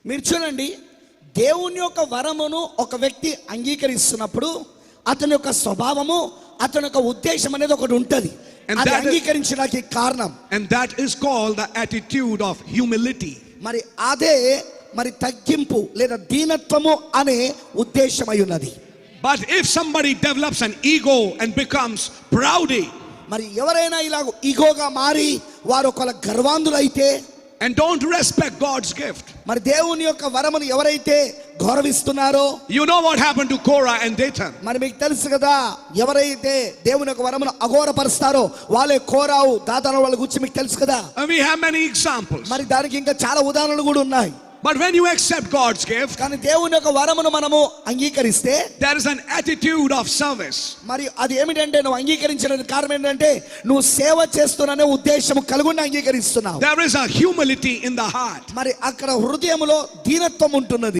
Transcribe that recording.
మీరు చూడండి, దేవుని యొక్క వరమును ఒక వ్యక్తి అంగీకరిస్తున్నప్పుడు అతని యొక్క స్వభావము, అతని యొక్క ఉద్దేశం అనేది ఒకటి ఉంటది. అది అంగీకరించడానికి కారణం. And that is called the attitude of humility. మరి అదే మరి తగ్గింపు లేదా దీనత్వము అనే ఉద్దేశమై ఉన్నది. But if somebody develops an ego and becomes proudy, మరి ఎవరైనా ఇలా ఈగోగా మారి వారు ఒకవేళ గర్వాంధులైతే and don't respect God's gift, మరి దేవుని యొక్క వరమును ఎవరైతే గౌరవిస్తున్నారో, you know what happened to Korah and Dathan. మరి మీకు తెలుసు కదా, ఎవరైతే దేవుని యొక్క వరమును అఘోరపరుస్తారో వాళ్ళే కోరావు దాతాను వాళ్ళ గురించి మీకు తెలుసు కదా. And we have many examples. మరి దానికి ఇంకా చాలా ఉదాహరణలు కూడా ఉన్నాయి. But when you accept God's gift, కానీ దేవుని యొక్క వరమును మనము అంగీకరిస్తే there is an attitude of service. మరి అది ఏమిటంటే, నువ్వు అంగీకరించడానికి కారణం ఏంటంటే నువ్వు సేవ చేస్తున్నానే ఉద్దేశం కలుగుని అంగీకరిస్తున్నావు. There is a humility in the heart. మరి అక్కడ హృదయములో దీనత్వం ఉంటున్నది.